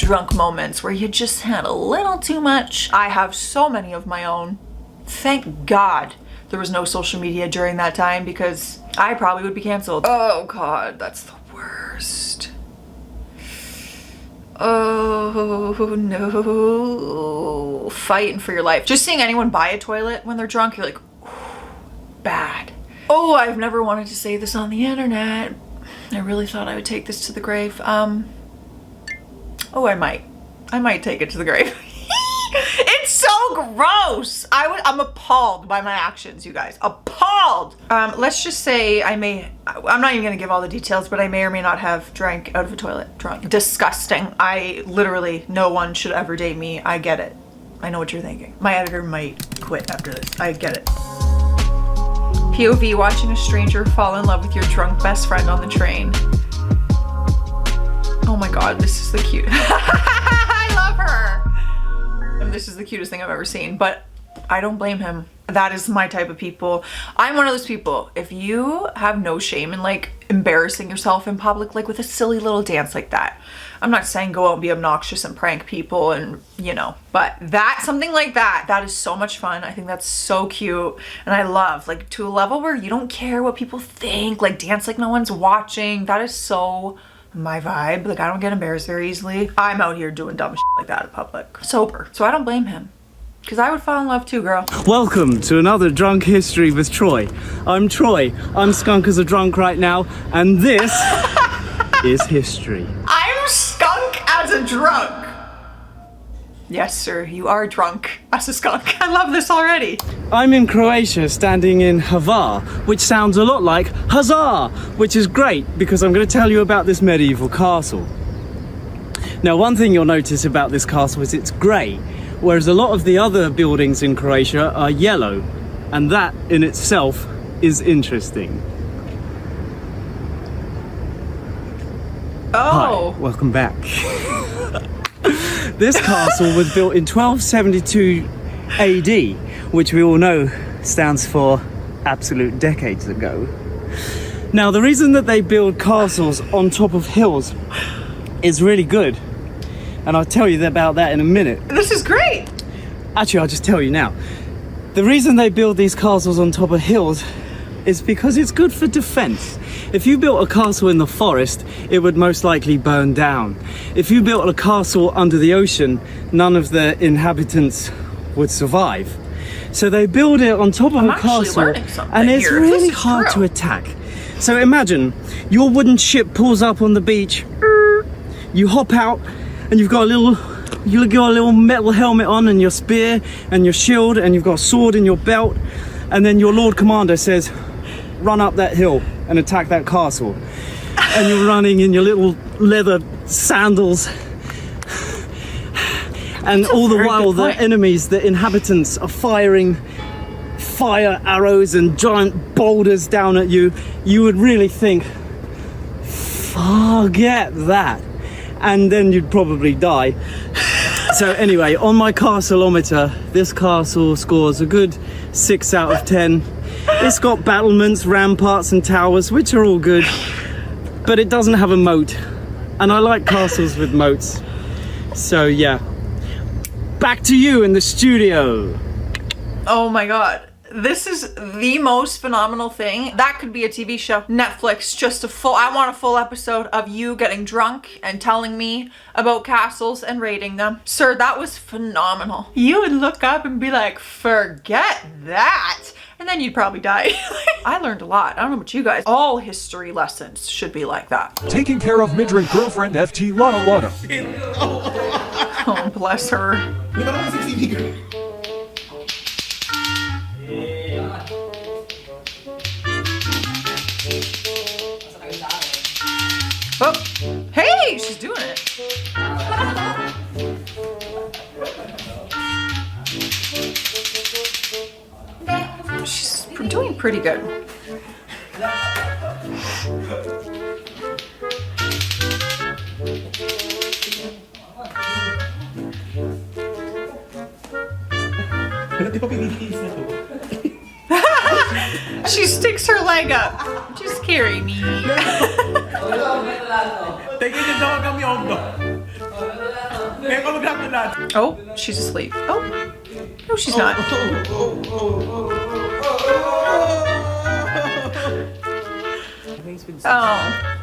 drunk moments where you just had a little too much. I have so many of my own. Thank God there was no social media during that time because I probably would be canceled. Oh God, that's the worst. Oh no. Fighting for your life. Just seeing anyone buy a toilet when they're drunk, you're like, bad. Oh, I've never wanted to say this on the internet. I really thought I would take this to the grave. Oh, I might take it to the grave. It's so gross. I'm appalled by my actions, you guys. Appalled. Let's just say I'm not even gonna give all the details, but I may or may not have drank out of a toilet drunk. Disgusting. No one should ever date me. I get it. I know what you're thinking. My editor might quit after this. I get it. POV, watching a stranger fall in love with your drunk best friend on the train. Oh my God, this is the cute. I love her. And this is the cutest thing I've ever seen, but I don't blame him. That is my type of people. I'm one of those people, if you have no shame in like embarrassing yourself in public, like with a silly little dance like that. I'm not saying go out and be obnoxious and prank people and, you know, but something like that is so much fun. I think that's so cute. And I love, like, to a level where you don't care what people think, like dance like no one's watching. That is so my vibe. Like, I don't get embarrassed very easily. I'm out here doing dumb shit like that in public. Sober. So I don't blame him. Because I would fall in love too, girl. Welcome to another Drunk History with Troy. I'm Troy. I'm skunk as a drunk right now. And this is history. I'm skunk as a drunk. Yes, sir, you are drunk as a skunk. I love this already. I'm in Croatia, standing in Hvar, which sounds a lot like huzzah, which is great because I'm going to tell you about this medieval castle. Now, one thing you'll notice about this castle is it's grey, whereas a lot of the other buildings in Croatia are yellow, and that in itself is interesting. Oh. Hi, welcome back. This castle was built in 1272 AD, which we all know stands for absolute decades ago. Now, the reason that they build castles on top of hills is really good, and I'll tell you about that in a minute. This is great. Actually, I'll just tell you now. The reason they build these castles on top of hills is because it's good for defense. If you built a castle in the forest, it would most likely burn down. If you built a castle under the ocean, none of the inhabitants would survive. So they build it on top of a castle, and it's really hard to attack. So imagine your wooden ship pulls up on the beach, you hop out, and you've got a little metal helmet on, and your spear and your shield, and you've got a sword in your belt, and then your Lord Commander says, run up that hill and attack that castle. And you're running in your little leather sandals, and all the while the enemies, the inhabitants, are firing fire arrows and giant boulders down at you. You would really think, forget that, and then you'd probably die. So anyway, on my castleometer, this castle scores a good 6 out of 10. It's got battlements, ramparts and towers, which are all good, but it doesn't have a moat, and I like castles with moats. So yeah, back to you in the studio. Oh my God, this is the most phenomenal thing. That could be a TV show. Netflix, I want a full episode of you getting drunk and telling me about castles and rating them. Sir, that was phenomenal. You would look up and be like, forget that. And then you'd probably die. I learned a lot. I don't know about you guys. All history lessons should be like that. Taking care of midriff girlfriend FT Lana Lana. Oh, bless her. Oh, hey, she's doing it. She's doing pretty good. She sticks her leg up. Just carry me. Oh, she's asleep. Oh, no, she's not. Oh.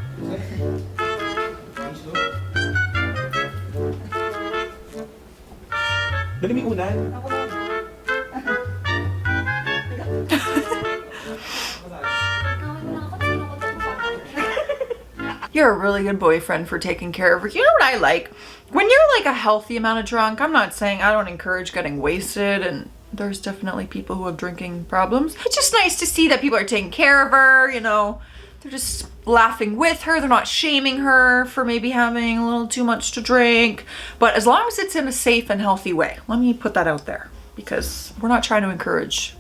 You're a really good boyfriend for taking care of her. You know what I like? When you're like a healthy amount of drunk, I'm not saying I don't encourage getting wasted, and there's definitely people who have drinking problems. It's just nice to see that people are taking care of her, you know. They're just laughing with her. They're not shaming her for maybe having a little too much to drink. But as long as it's in a safe and healthy way. Let me put that out there, because we're not trying to encourage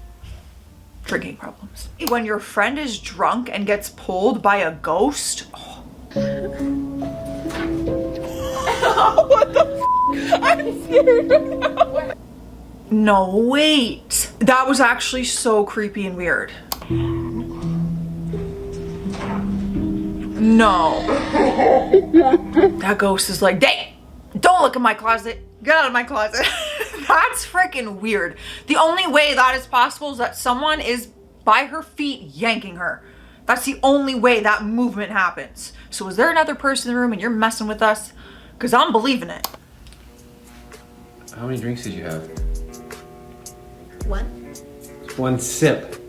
drinking problems. When your friend is drunk and gets pulled by a ghost, oh. What the f? I'm scared now. No, wait. That was actually so creepy and weird. No. That ghost is like, dang, don't look in my closet. Get out of my closet. That's freaking weird. The only way that is possible is that someone is by her feet yanking her. That's the only way that movement happens. So is there another person in the room and you're messing with us? Because I'm believing it. How many drinks did you have? One. One sip.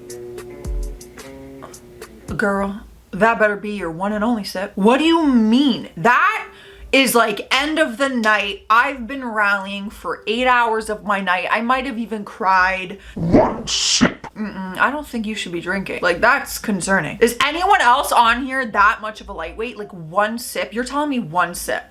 Girl, that better be your one and only sip. What do you mean? That is like end of the night. I've been rallying for 8 hours of my night. I might have even cried. One sip. I don't think you should be drinking. Like, that's concerning. Is anyone else on here that much of a lightweight? Like, one sip? You're telling me one sip.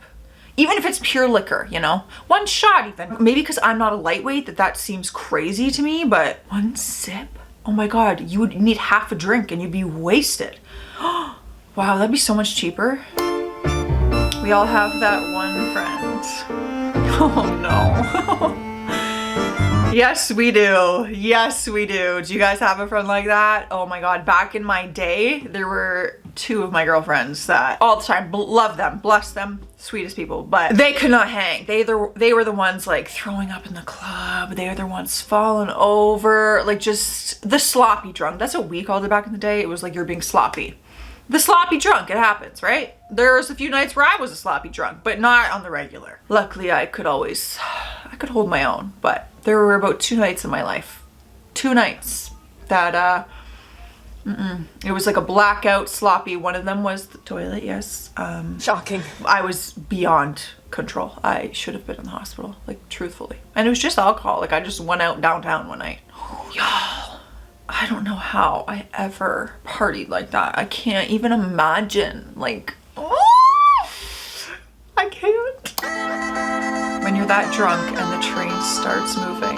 Even if it's pure liquor, you know? One shot even. Maybe because I'm not a lightweight that seems crazy to me, but one sip? Oh my God, you would need half a drink and you'd be wasted. Wow, that'd be so much cheaper. We all have that one friend. Oh no. Yes, we do. Yes, we do. Do you guys have a friend like that? Oh my God, back in my day, there were 2 of my girlfriends that all the time, love them, bless them, sweetest people, but they could not hang. They were the ones like throwing up in the club. They were the ones falling over, like just the sloppy drunk. That's what we called it back in the day. It was like you're being sloppy. The sloppy drunk, it happens, right? There's a few nights where I was a sloppy drunk, but not on the regular. Luckily, I could hold my own, but there were about 2 nights in my life. 2 nights that, it was like a blackout sloppy. One of them was the toilet, yes. Shocking. I was beyond control. I should have been in the hospital, like truthfully. And it was just alcohol. Like I just went out downtown one night. Y'all, I don't know how I ever partied like that. I can't even imagine. Like, oh, I can't. When you're that drunk and the train starts moving.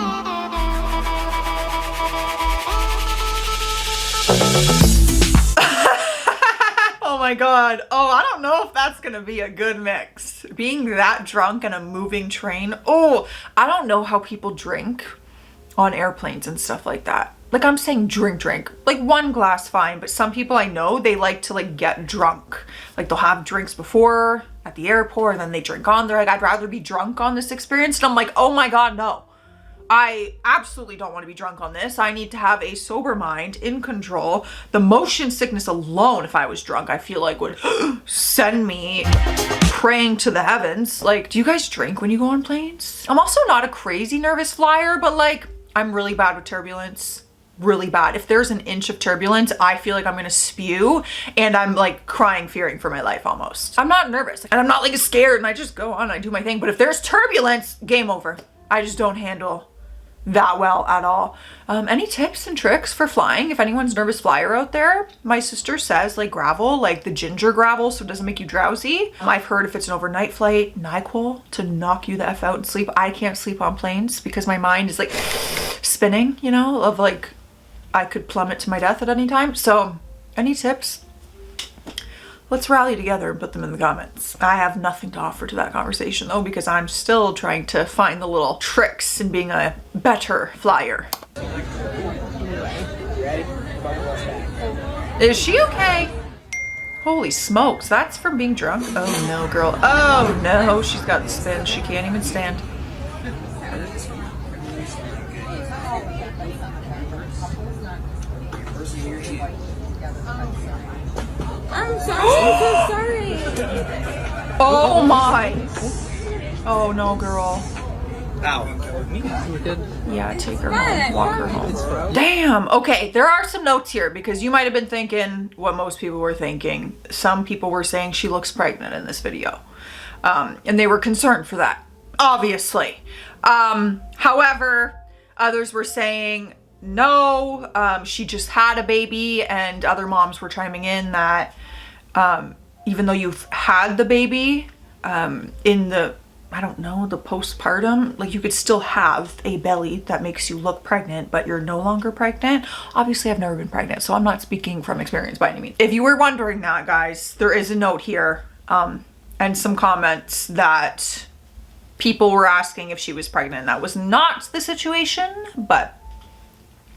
Oh my God. Oh, I don't know if that's gonna be a good mix. Being that drunk and a moving train. Oh, I don't know how people drink on airplanes and stuff like that. Like I'm saying drink. Like 1 glass fine, but some people I know, they like to like get drunk. Like they'll have drinks before at the airport and then they drink on. They're like, I'd rather be drunk on this experience. And I'm like, oh my God, no. I absolutely don't want to be drunk on this. I need to have a sober mind, in control. The motion sickness alone, if I was drunk, I feel like would send me praying to the heavens. Like, do you guys drink when you go on planes? I'm also not a crazy nervous flyer, but like, I'm really bad with turbulence. Really bad. If there's an inch of turbulence, I feel like I'm gonna spew and I'm like crying, fearing for my life almost. I'm not nervous and I'm not like scared and I just go on, I do my thing. But if there's turbulence, game over. I just don't handle that well at all. Any tips and tricks for flying? If anyone's nervous flyer out there, my sister says like gravel, like the ginger gravel, so it doesn't make you drowsy. I've heard if it's an overnight flight, NyQuil to knock you the F out and sleep. I can't sleep on planes because my mind is like spinning, you know, of like I could plummet to my death at any time. So any tips? Let's rally together and put them in the comments. I have nothing to offer to that conversation though, because I'm still trying to find the little tricks in being a better flyer. Is she okay? Holy smokes, that's from being drunk? Oh no, girl. Oh no, she's got the spin. She can't even stand. I'm so sorry. Oh my. Oh no, girl. Yeah, take her home. Walk her home. Damn. Okay, there are some notes here because you might have been thinking what most people were thinking. Some people were saying she looks pregnant in this video. And they were concerned for that, obviously. However, others were saying no, she just had a baby, and other moms were chiming in that even though you've had the baby in the, I don't know, the postpartum, like you could still have a belly that makes you look pregnant, but you're no longer pregnant. Obviously, I've never been pregnant, so I'm not speaking from experience by any means. If you were wondering that, guys, there is a note here and some comments that people were asking if she was pregnant. That was not the situation, but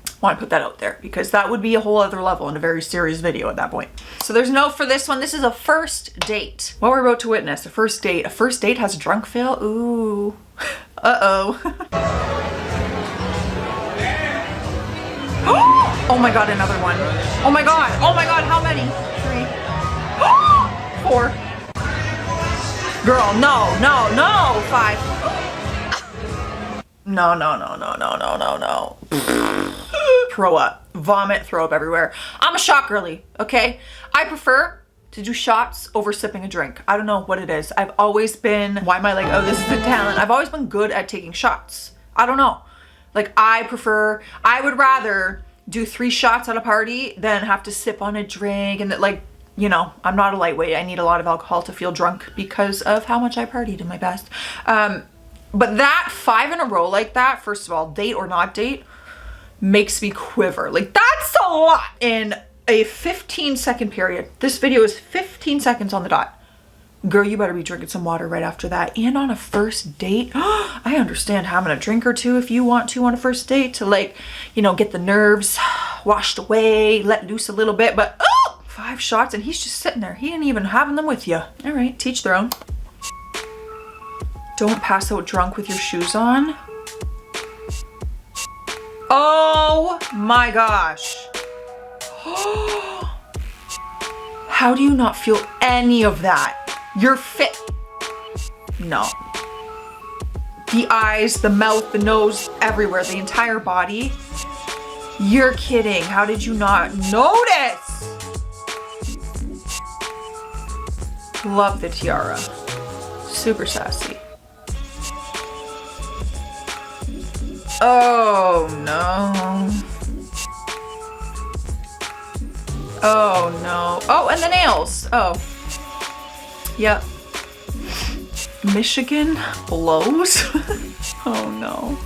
I want to put that out there because that would be a whole other level in a very serious video at that point. So there's no for this one. This is a first date. What we're about to witness, a first date. A first date has a drunk fail. Ooh. Uh-oh. Oh my God, another one. Oh my God. Oh my God, how many? 3. 4. Girl, no, no, no. 5. No, no, no, no, no, no, no, no. Throw up, vomit, throw up everywhere. I'm a shot girly, okay? I prefer to do shots over sipping a drink. I don't know what it is. I've always been, why am I like, oh, this is a talent. I've always been good at taking shots. I don't know. Like I would rather do 3 shots at a party than have to sip on a drink and that, like, you know, I'm not a lightweight. I need a lot of alcohol to feel drunk because of how much I partied in my best. But that 5 in a row like that, first of all, date or not date, makes me quiver. Like that's a lot in a 15-second period. This video is 15 seconds on the dot. Girl, you better be drinking some water right after that. And on a first date, I understand having a drink or two if you want to on a first date to, like, you know, get the nerves washed away, let loose a little bit, but 5 shots and he's just sitting there. He ain't even having them with you. All right, teach their own. Don't pass out drunk with your shoes on. Oh my gosh. How do you not feel any of that? You're fit. No. The eyes, the mouth, the nose, everywhere, the entire body. You're kidding. How did you not notice? Love the tiara. Super sassy. Oh no. Oh no. Oh, and the nails. Oh. Yep. Michigan blows. Oh no.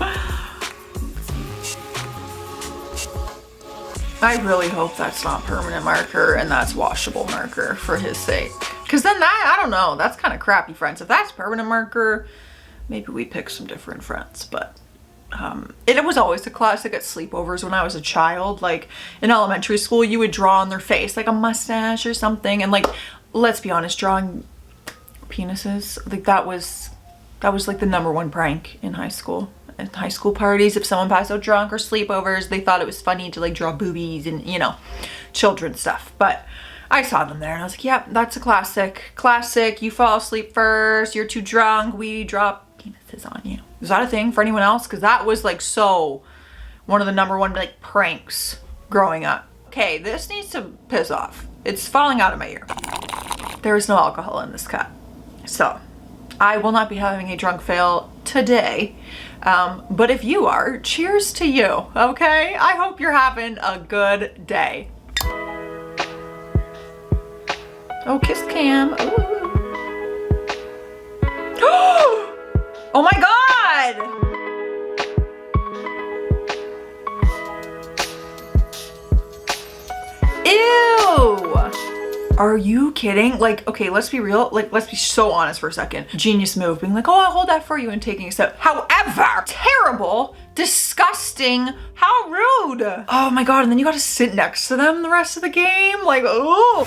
I really hope that's not permanent marker and that's washable marker for his sake. Cause then that, I don't know, that's kind of crappy, friends. If that's permanent marker, maybe we pick some different friends, but it was always a classic at sleepovers when I was a child. Like in elementary school, you would draw on their face like a mustache or something. And like, let's be honest, drawing penises, like that was like the #1 prank in high school. At high school parties, if someone passed out drunk or sleepovers, they thought it was funny to like draw boobies and, you know, children stuff. But I saw them there and I was like, yeah, that's a classic. Classic, you fall asleep first, you're too drunk, we drop penises on you. Is that a thing for anyone else? Because that was like so one of the #1 like pranks growing up. Okay, this needs to piss off. It's falling out of my ear. There is no alcohol in this cup. So I will not be having a drunk fail today. But if you are, cheers to you, okay? I hope you're having a good day. Oh, kiss cam. Oh my God! Ew! Are you kidding? Like, okay, let's be real. Like, let's be so honest for a second. Genius move, being like, oh, I'll hold that for you and taking a sip. However, terrible, disgusting, how rude. Oh my God, and then you gotta sit next to them the rest of the game? Like, oh.